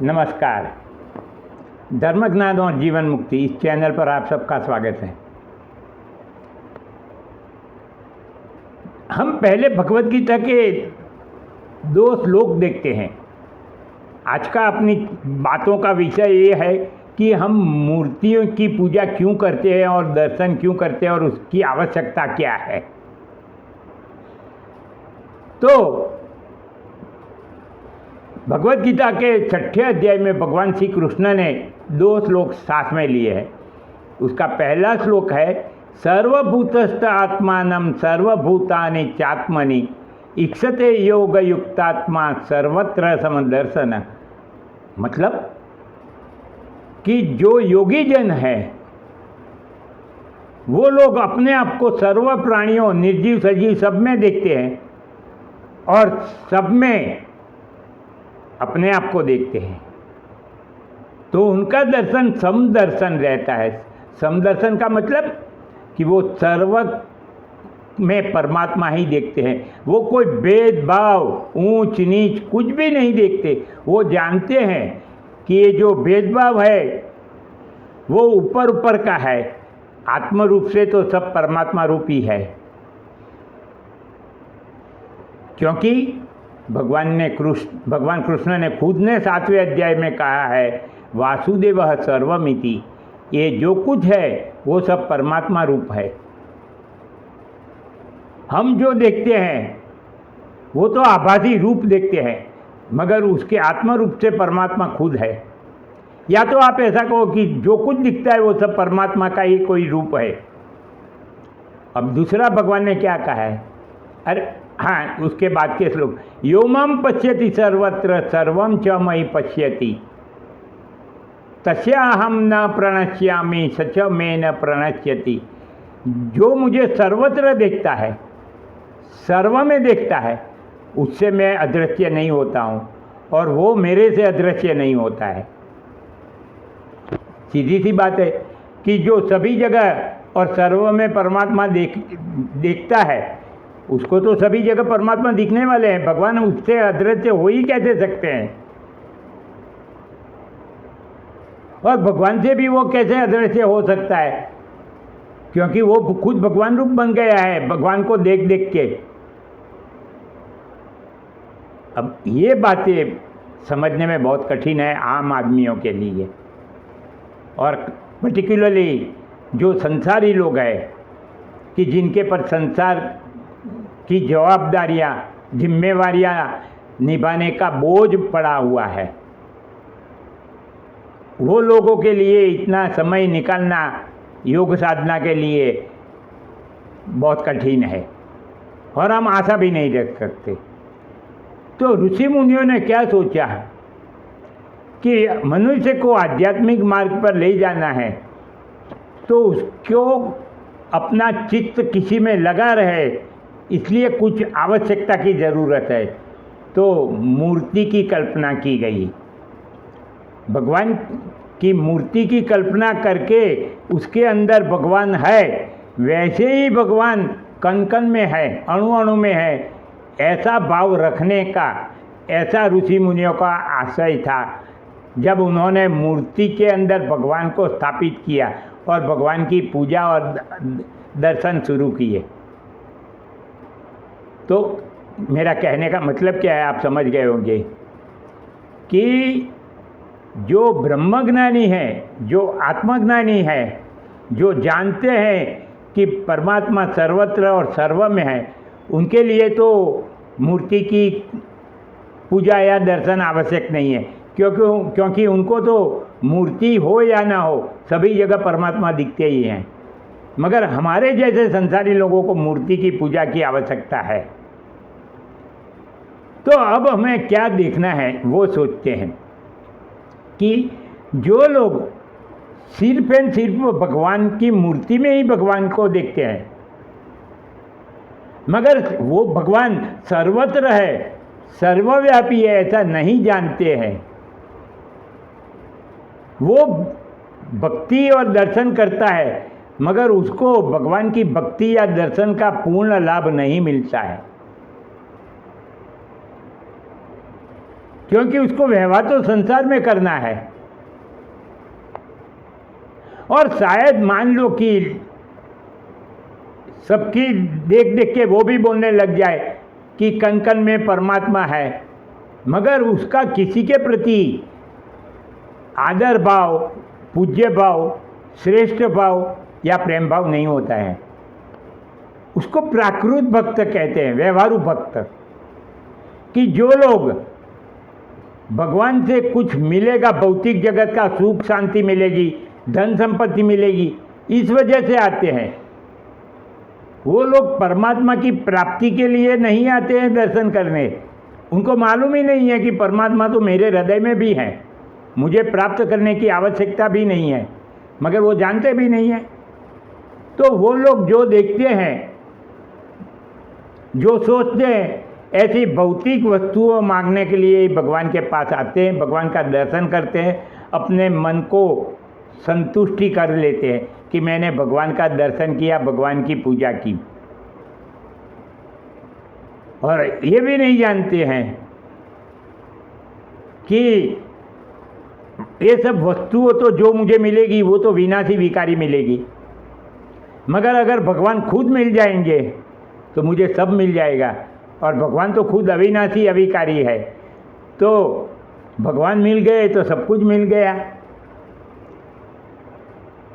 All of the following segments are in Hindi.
नमस्कार। धर्म ज्ञान और जीवन मुक्ति इस चैनल पर आप सबका स्वागत है। हम पहले भगवत गीता के 2 श्लोक देखते हैं। आज का अपनी बातों का विषय ये है कि हम मूर्तियों की पूजा क्यों करते हैं और दर्शन क्यों करते हैं और उसकी आवश्यकता क्या है। तो भगवत गीता के 6ठे अध्याय में भगवान श्री कृष्ण ने 2 श्लोक साथ में लिए हैं। उसका पहला श्लोक है, सर्वभूतस्थ आत्मानं सर्वभूतानि चात्मनि ईक्षते योग युक्तात्मा सर्वत्र समदर्शन। मतलब कि जो योगी जन है वो लोग अपने आप को सर्व प्राणियों, निर्जीव सजीव सब में देखते हैं और सब में अपने आप को देखते हैं, तो उनका दर्शन समदर्शन रहता है। समदर्शन का मतलब कि वो सर्व में परमात्मा ही देखते हैं। वो कोई भेदभाव, ऊंच नीच कुछ भी नहीं देखते। वो जानते हैं कि ये जो भेदभाव है वो ऊपर ऊपर का है, आत्म रूप से तो सब परमात्मा रूप ही है। क्योंकि भगवान कृष्ण ने खुद ने 7वें अध्याय में कहा है, वासुदेवः सर्वमिति। ये जो कुछ है वो सब परमात्मा रूप है। हम जो देखते हैं वो तो आभासी रूप देखते हैं, मगर उसके आत्म रूप से परमात्मा खुद है। या तो आप ऐसा कहो कि जो कुछ दिखता है वो सब परमात्मा का ही कोई रूप है। अब दूसरा भगवान ने क्या कहा है, अरे हाँ, उसके बाद के श्लोक, यो मां पश्यति सर्वत्र सर्वं च मयि पश्यति तस्याहं न प्रणश्यामि स च मे न प्रणश्यति। जो मुझे सर्वत्र देखता है, सर्व में देखता है, उससे मैं अदृश्य नहीं होता हूँ और वो मेरे से अदृश्य नहीं होता है। सीधी सी बात है कि जो सभी जगह और सर्व में परमात्मा देखता है, उसको तो सभी जगह परमात्मा दिखने वाले हैं। भगवान उससे अदृश्य हो ही कैसे सकते हैं, और भगवान से भी वो कैसे अदृश्य हो सकता है, क्योंकि वो खुद भगवान रूप बन गया है भगवान को देख देख के। अब ये बातें समझने में बहुत कठिन है आम आदमियों के लिए, और पर्टिकुलरली जो संसारी लोग हैं कि जिनके पर संसार की जवाबदारियाँ, जिम्मेवारियाँ निभाने का बोझ पड़ा हुआ है। वो लोगों के लिए इतना समय निकालना योग साधना के लिए बहुत कठिन है और हम आशा भी नहीं रख सकते। तो ऋषि मुनियों ने क्या सोचा कि मनुष्य को आध्यात्मिक मार्ग पर ले जाना है तो उसको अपना चित्त किसी में लगा रहे, इसलिए कुछ आवश्यकता की ज़रूरत है। तो मूर्ति की कल्पना की गई। भगवान की मूर्ति की कल्पना करके उसके अंदर भगवान है, वैसे ही भगवान कण कण में है, अणु अणु में है, ऐसा भाव रखने का, ऐसा ऋषि मुनियों का आशय था जब उन्होंने मूर्ति के अंदर भगवान को स्थापित किया और भगवान की पूजा और दर्शन शुरू किए। तो मेरा कहने का मतलब क्या है, आप समझ गए होंगे कि जो ब्रह्मज्ञानी है, जो आत्मज्ञानी है, जो जानते हैं कि परमात्मा सर्वत्र और सर्व में है, उनके लिए तो मूर्ति की पूजा या दर्शन आवश्यक नहीं है, क्योंकि उनको तो मूर्ति हो या ना हो सभी जगह परमात्मा दिखते ही हैं। मगर हमारे जैसे संसारी लोगों को मूर्ति की पूजा की आवश्यकता है। तो अब हमें क्या देखना है वो सोचते हैं कि जो लोग सिर्फ एंड सिर्फ भगवान की मूर्ति में ही भगवान को देखते हैं, मगर वो भगवान सर्वत्र है, सर्वव्यापी है, ऐसा नहीं जानते हैं, वो भक्ति और दर्शन करता है मगर उसको भगवान की भक्ति या दर्शन का पूर्ण लाभ नहीं मिलता है। क्योंकि उसको व्यवहार तो संसार में करना है। और शायद मान लो कि सबकी देख देख के वो भी बोलने लग जाए कि कण कण में परमात्मा है, मगर उसका किसी के प्रति आदर भाव, पूज्य भाव, श्रेष्ठ भाव या प्रेम भाव नहीं होता है। उसको प्राकृत भक्त कहते हैं, व्यवहारु भक्त। कि जो लोग भगवान से कुछ मिलेगा, भौतिक जगत का सुख शांति मिलेगी, धन संपत्ति मिलेगी, इस वजह से आते हैं, वो लोग परमात्मा की प्राप्ति के लिए नहीं आते हैं दर्शन करने। उनको मालूम ही नहीं है कि परमात्मा तो मेरे हृदय में भी है, मुझे प्राप्त करने की आवश्यकता भी नहीं है, मगर वो जानते भी नहीं हैं। तो वो लोग जो देखते हैं, जो सोचते हैं, ऐसी भौतिक वस्तुओं मांगने के लिए भगवान के पास आते हैं, भगवान का दर्शन करते हैं, अपने मन को संतुष्टि कर लेते हैं कि मैंने भगवान का दर्शन किया, भगवान की पूजा की। और ये भी नहीं जानते हैं कि ये सब वस्तुओं तो जो मुझे मिलेगी वो तो विनाशी विकारी मिलेगी, मगर अगर भगवान खुद मिल जाएंगे तो मुझे सब मिल जाएगा। और भगवान तो खुद अविनाशी अविकारी है, तो भगवान मिल गए तो सब कुछ मिल गया।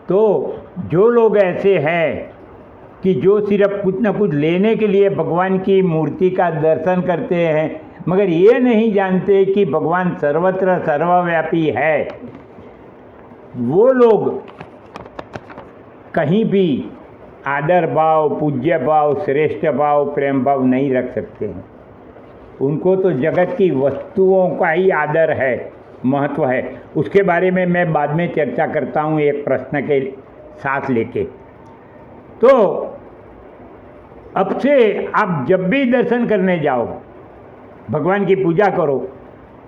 तो जो लोग ऐसे हैं कि जो सिर्फ कुछ न कुछ लेने के लिए भगवान की मूर्ति का दर्शन करते हैं, मगर ये नहीं जानते कि भगवान सर्वत्र सर्वव्यापी है, वो लोग कहीं भी आदर भाव, पूज्य भाव, श्रेष्ठ भाव, प्रेम भाव नहीं रख सकते हैं। उनको तो जगत की वस्तुओं का ही आदर है, महत्व है। उसके बारे में मैं बाद में चर्चा करता हूँ एक प्रश्न के साथ लेके। तो अब से आप जब भी दर्शन करने जाओ, भगवान की पूजा करो,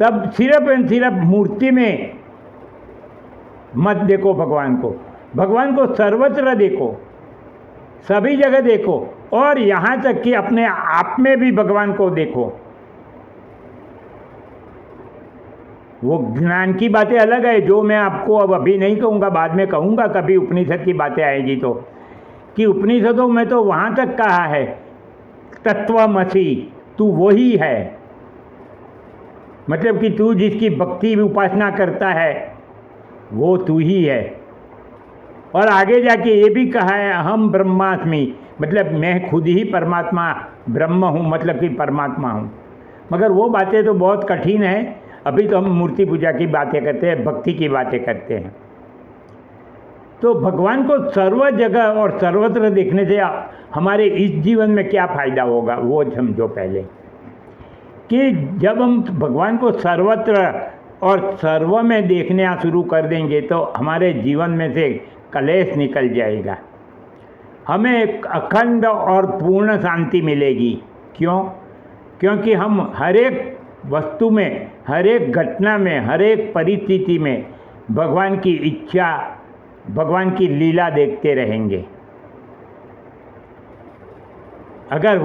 तब सिर्फ एंड सिर्फ मूर्ति में मत देखो भगवान को। भगवान को सर्वत्र देखो, सभी जगह देखो, और यहाँ तक कि अपने आप में भी भगवान को देखो। वो ज्ञान की बातें अलग है, जो मैं आपको अब अभी नहीं कहूँगा, बाद में कहूँगा कभी उपनिषद की बातें आएगी तो, कि उपनिषदों में तो वहाँ तक कहा है तत्वमसि, तू वही है। मतलब कि तू जिसकी भक्ति उपासना करता है वो तू ही है। और आगे जाके ये भी कहा है अहम ब्रह्मास्मि, मतलब मैं खुद ही परमात्मा ब्रह्म हूँ, मतलब कि परमात्मा हूँ। मगर वो बातें तो बहुत कठिन है। अभी तो हम मूर्ति पूजा की बातें करते हैं, भक्ति की बातें करते हैं। तो भगवान को सर्व जगह और सर्वत्र देखने से हमारे इस जीवन में क्या फ़ायदा होगा वो समझो पहले। कि जब हम भगवान को सर्वत्र और सर्व में देखना शुरू कर देंगे तो हमारे जीवन में से कलेश निकल जाएगा, हमें एक अखंड और पूर्ण शांति मिलेगी। क्यों? क्योंकि हम हर एक वस्तु में, हर एक घटना में, हर एक परिस्थिति में भगवान की इच्छा, भगवान की लीला देखते रहेंगे। अगर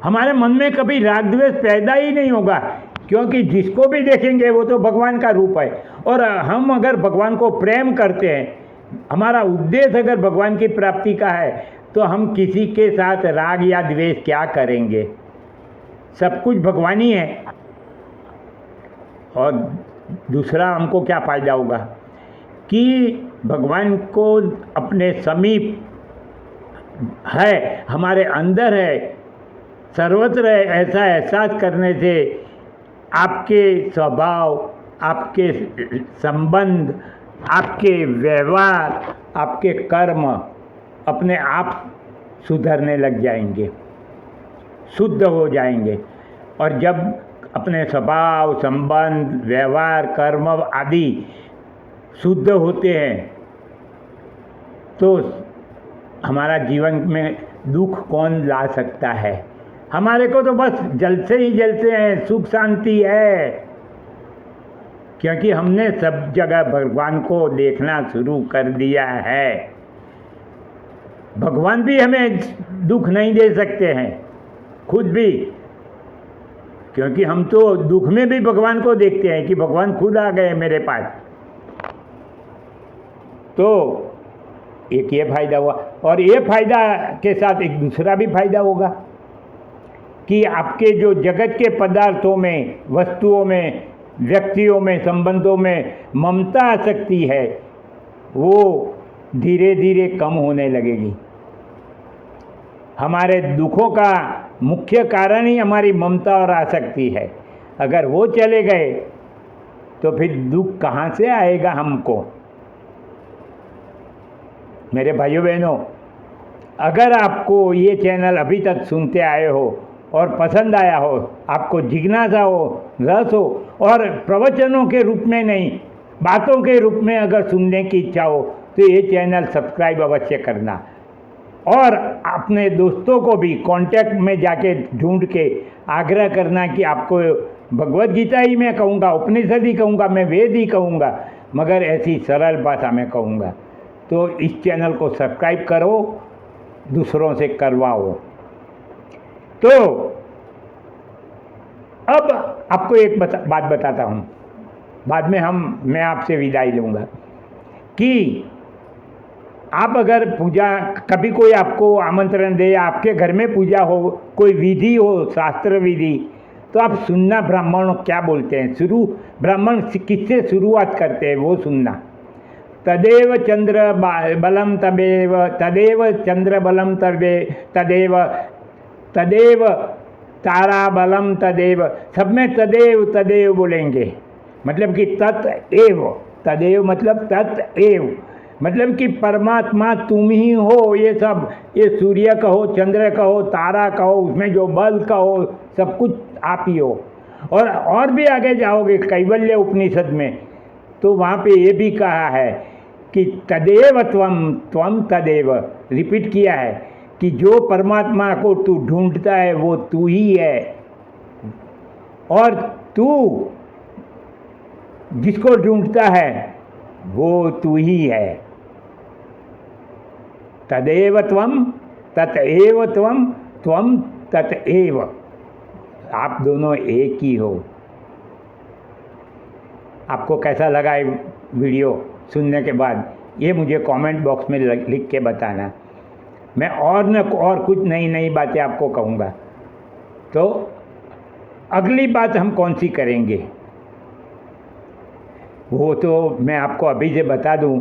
हमारे मन में कभी राग द्वेष पैदा ही नहीं होगा, क्योंकि जिसको भी देखेंगे वो तो भगवान का रूप है। और हम अगर भगवान को प्रेम करते हैं, हमारा उद्देश्य अगर भगवान की प्राप्ति का है, तो हम किसी के साथ राग या द्वेष क्या करेंगे? सब कुछ भगवान ही है। और दूसरा हमको क्या फ़ायदा होगा कि भगवान को अपने समीप है, हमारे अंदर है, सर्वत्र है, ऐसा एहसास करने से आपके स्वभाव, आपके संबंध, आपके व्यवहार, आपके कर्म अपने आप सुधरने लग जाएंगे, शुद्ध हो जाएंगे। और जब अपने स्वभाव, संबंध, व्यवहार, कर्म आदि शुद्ध होते हैं तो हमारा जीवन में दुख कौन ला सकता है? हमारे को तो बस जलते ही जलते हैं, सुख शांति है, क्योंकि हमने सब जगह भगवान को देखना शुरू कर दिया है। भगवान भी हमें दुख नहीं दे सकते हैं, खुद भी। क्योंकि हम तो दुख में भी भगवान को देखते हैं कि भगवान खुद आ गए मेरे पास। तो एक ये फायदा हुआ, और ये फायदा के साथ एक दूसरा भी फायदा होगा कि आपके जो जगत के पदार्थों में, वस्तुओं में, व्यक्तियों में, संबंधों में ममता आ सकती है, वो धीरे धीरे कम होने लगेगी। हमारे दुखों का मुख्य कारण ही हमारी ममता और आसक्ति है। अगर वो चले गए तो फिर दुख कहाँ से आएगा हमको। मेरे भाइयों बहनों, अगर आपको ये चैनल अभी तक सुनते आए हो और पसंद आया हो, आपको जिज्ञासा हो, रस हो, और प्रवचनों के रूप में नहीं, बातों के रूप में अगर सुनने की इच्छा हो, तो ये चैनल सब्सक्राइब अवश्य करना। और अपने दोस्तों को भी कांटेक्ट में जाके ढूंढ के आग्रह करना कि आपको भगवत गीता ही मैं कहूँगा, उपनिषद ही कहूँगा, मैं वेद ही कहूँगा, मगर ऐसी सरल भाषा में कहूँगा। तो इस चैनल को सब्सक्राइब करो, दूसरों से करवाओ। तो अब आपको एक बात बताता हूँ, बाद में मैं आपसे विदाई लूँगा कि आप अगर पूजा, कभी कोई आपको आमंत्रण दे, आपके घर में पूजा हो, कोई विधि हो, शास्त्र विधि, तो आप सुनना ब्राह्मण क्या बोलते हैं। ब्राह्मण किससे शुरुआत करते हैं वो सुनना। तदेव चंद्र बलम तदेव, तदेव चंद्र बलम तदेव, तदेव तारा बलम तदेव, सब में तदेव तदेव बोलेंगे। मतलब कि तत्एव, तदेव मतलब तत्एव, मतलब कि परमात्मा तुम ही हो। ये सब, ये सूर्य कहो, चंद्र कहो, तारा कहो, उसमें जो बल कहो, सब कुछ आप ही हो। और भी आगे जाओगे कैवल्य उपनिषद में, तो वहाँ पे ये भी कहा है कि तदेव त्वम, त्वम तदेव, रिपीट किया है कि जो परमात्मा को तू ढूंढता है वो तू ही है, और तू जिसको ढूंढता है वो तू ही है। तदेव त्वम ततएव त्वम, त्वम ततएव, आप दोनों एक ही हो। आपको कैसा लगा ये वीडियो सुनने के बाद, ये मुझे कमेंट बॉक्स में लिख के बताना। मैं और कुछ नई बातें आपको कहूँगा। तो अगली बात हम कौन सी करेंगे वो तो मैं आपको अभी से बता दूं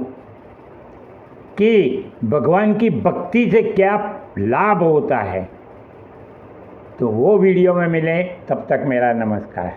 कि भगवान की भक्ति से क्या लाभ होता है। तो वो वीडियो में मिलें, तब तक मेरा नमस्कार।